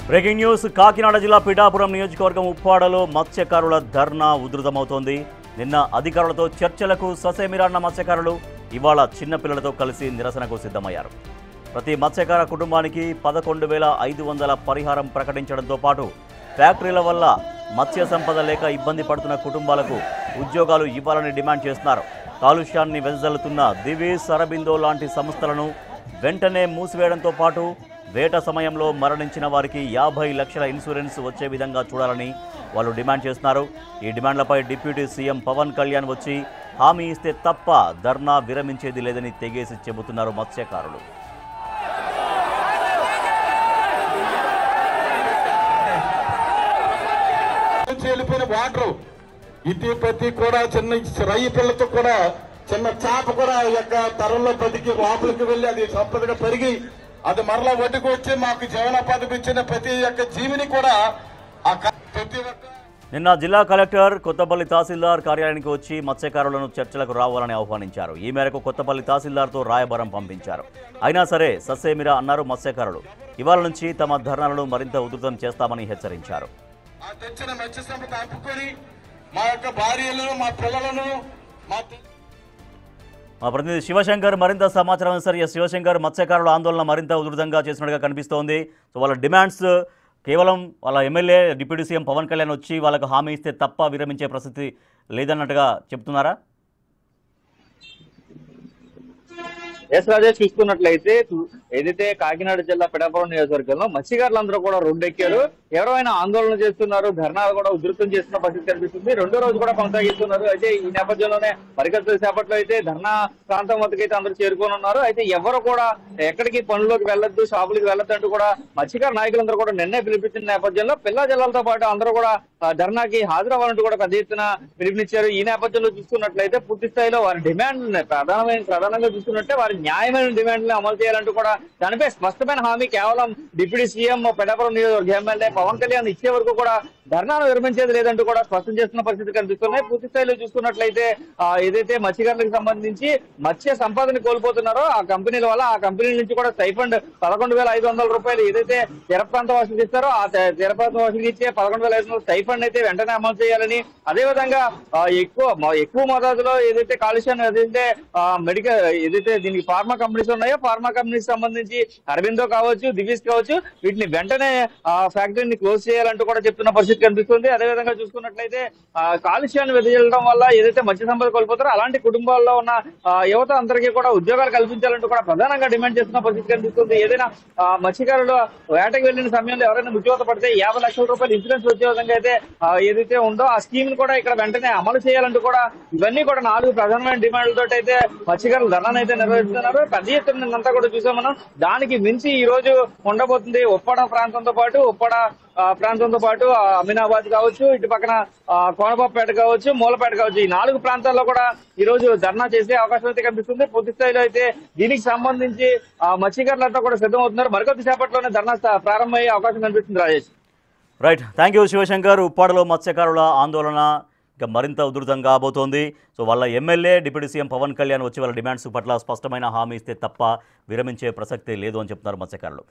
Breaking news Kakinada జిల్లా పిఠాపురం నియోజకవర్గం ఉప్పాడలో మత్స్యకారుల ధర్నా ఉధృతమవుతోంది. నిన్న అధికారులతో చర్చలకు ససేమిరాన్న మత్స్యకారులు ఇవాళ చిన్నపిల్లలతో కలిసి నిరసనకు సిద్ధమయ్యారు. ప్రతి మత్స్యకార కుటుంబానికి 11,500 పరిహారం ప్రకటించడంతో పాటు ఫ్యాక్టరీల వల్ల మత్స్య సంపద లేక ఇబ్బంది పడుతున్న కుటుంబాలకు ఉద్యోగాలు ఇవ్వాలని డిమాండ్ చేస్తున్నారు. కాలుష్యాన్ని వెదజల్లుతున్న దివీస్, అరబిందో లాంటి సంస్థలను వెంటనే మూసివేయడంతో పాటు వేట సమయంలో మరణించిన వారికి 50 లక్షల ఇన్సూరెన్స్ వచ్చే విధంగా చూడాలని వాళ్ళు డిమాండ్ చేస్తున్నారు. ఈ డిమాండ్లపై డిప్యూటీ సీఎం పవన్ కళ్యాణ్ వచ్చి హామీ ఇస్తే తప్ప ధర్నా విరమించేది లేదని తెగేసి చెబుతున్నారు మత్స్యకారులు. వాటర్ ఇటు ప్రతి కూడా చిన్న రయ్యి పిల్లతో కూడా చిన్న చేప కూడా యొక్క తరంలో బతికి లోపలికి వెళ్ళి అది సంపదగా పెరిగి అది మరలా ఒడ్డుకు వచ్చి మాకు జీవనోపాధి ఇచ్చిన ప్రతి ఒక్క జీవిని కూడా ప్రతి ఒక్క. నిన్న జిల్లా కలెక్టర్ కొత్తపల్లి తహసీల్దార్ కార్యాలయానికి వచ్చి మత్స్యకారులను చర్చలకు రావాలని ఆహ్వానించారు. ఈ మేరకు కొత్తపల్లి తహసీల్దార్తో రాయబారం పంపించారు. అయినా సరే ససేమిరా అన్నారు మత్స్యకారులు. ఇవాళ నుంచి తమ ధర్నాలను మరింత ఉధృతం చేస్తామని హెచ్చరించారు. తెచ్చిన మత్స్య సంపద ఆపుకొని మా యొక్క భార్యలను, మా పిల్లలను, మా ప్రతినిధి శివశంకర్ మరింత సమాచారం సార్. శివశంకర్, మత్స్యకారుల ఆందోళన మరింత ఉధృతంగా చేసినట్టుగా కనిపిస్తోంది. సో వాళ్ళ డిమాండ్స్ కేవలం వాళ్ళ MLA deputy CM Pawan Kalyan వచ్చి వాళ్ళకు హామీ ఇస్తే తప్ప విరమించే పరిస్థితి లేదన్నట్టుగా చెప్తున్నారా? ఎస్ రాజేష్, చూసుకున్నట్లయితే ఏదైతే కాకినాడ జిల్లా పిఠాపురం నియోజకవర్గంలో మత్స్యకారులందరూ కూడా రోడ్డెక్కారు. ఎవరైనా ఆందోళన చేస్తున్నారు, ధర్నాలు కూడా ఉధృతం చేస్తున్న పరిస్థితి కనిపిస్తుంది. రెండో రోజు కూడా కొనసాగిస్తున్నారు. అయితే ఈ నేపథ్యంలోనే మరికొద్ది సేపట్లో అయితే ధర్నా ప్రాంతం వద్దకైతే అందరూ చేరుకొని ఉన్నారు. అయితే ఎవరు కూడా ఎక్కడికి పనుల్లోకి వెళ్ళొద్దు, షాపులకి వెళ్ళొద్దు అంటూ కూడా మత్స్యకార నాయకులందరూ కూడా నిర్ణయం పిలిపించిన నేపథ్యంలో పిల్లా జిల్లాలతో పాటు అందరూ కూడా ధర్నాకి హాజరవ్వాలంటూ కూడా పెద్ద ఎత్తున పిలుపునిచ్చారు. ఈ నేపథ్యంలో చూసుకున్నట్లయితే పూర్తి స్థాయిలో వారి డిమాండ్ ప్రధానంగా చూసుకున్నట్టే వారి న్యాయమైన డిమాండ్లను అమలు చేయాలంటూ కూడా దానిపై స్పష్టమైన హామీ కేవలం డిప్యూటీ సీఎం పిఠాపురం నియోజకవర్గ ఎమ్మెల్యే పవన్ కళ్యాణ్ ఇచ్చే వరకు కూడా ధర్నాను విరమించేది లేదంటూ కూడా స్పష్టం చేస్తున్న పరిస్థితి కనిపిస్తున్నాయి. పూర్తి స్థాయిలో చూసుకున్నట్లయితే ఏదైతే మత్స్యకారులకు సంబంధించి మత్స్య సంపదని కోల్పోతున్నారో ఆ కంపెనీల వల్ల ఆ కంపెనీల నుంచి కూడా స్టైఫండ్ 11,500 రూపాయలు ఏదైతే తీర ప్రాంత వాసులకు ఇస్తారో ఆ తీర ప్రాంత వాసులకు ఇచ్చే 11,500 స్టైఫండ్ అయితే వెంటనే అమలు చేయాలని, అదేవిధంగా ఎక్కువ మోతాదులో ఏదైతే కాలుష్యాన్ని ఏదైతే మెడికల్ ఏదైతే దీనికి ఫార్మా కంపెనీస్ ఉన్నాయో ఫార్మా కంపెనీస్ సంబంధించి అరబిందో కావచ్చు, దివీస్ కావచ్చు, వీటిని వెంటనే ఫ్యాక్టరీని క్లోజ్ చేయాలంటూ కూడా చెప్తున్న పరిస్థితి కనిపిస్తుంది. అదేవిధంగా చూసుకున్నట్లయితే కాలుష్యాన్ని వెదజల్లడం వల్ల ఏదైతే మత్స్య సంపద కోల్పోతారో అలాంటి కుటుంబాల్లో ఉన్న యువత అందరికీ కూడా ఉద్యోగాలు కల్పించాలంటూ కూడా ప్రధానంగా డిమాండ్ చేస్తున్న పరిస్థితి కనిపిస్తుంది. ఏదైనా మత్స్యకారులు వేటకు వెళ్లిన సమయంలో ఎవరైనా మృత్యువాత పడితే 50 లక్షల రూపాయలు ఇన్సూరెన్స్ వచ్చే విధంగా అయితే ఏదైతే ఉందో ఆ స్కీమ్ ను కూడా ఇక్కడ వెంటనే అమలు చేయాలంటూ కూడా ఇవన్నీ కూడా 4 ప్రధానమైన డిమాండ్లతో అయితే మత్స్యకారులు ధర్నాను అయితే నిర్వహిస్తున్నారు. పెద్ద ఎత్తున అంతా కూడా చూసాం మనం. దానికి మించి ఈ రోజు ఉండబోతుంది ఉప్పాడ ప్రాంతంతో పాటు అమీనాబాద్ కావచ్చు, ఇటు పక్కన కోనబాపేట కావచ్చు, మూలపేట కావచ్చు, ఈ 4 ప్రాంతాల్లో కూడా ఈ రోజు ధర్నా చేసే అవకాశం అయితే కనిపిస్తుంది. పూర్తి స్థాయిలో అయితే దీనికి సంబంధించి మత్స్యకారులంతా కూడా సిద్ధమవుతున్నారు. మరికొద్ది సేపట్లోనే ధర్నా ప్రారంభమయ్యే అవకాశం కనిపిస్తుంది. Rajesh, right, thank you Shivashankar. ఉప్పాడలో మత్స్యకారుల ఆందోళన ఇంకా మరింత ఉధృతంగా కాబోతోంది. సో వాళ్ళ MLA deputy CM Pawan Kalyan వచ్చి వాళ్ళ డిమాండ్స్ పట్ల స్పష్టమైన హామీ ఇస్తే తప్ప విరమించే ప్రసక్తే లేదు అని చెప్తున్నారు మత్స్యకారులు.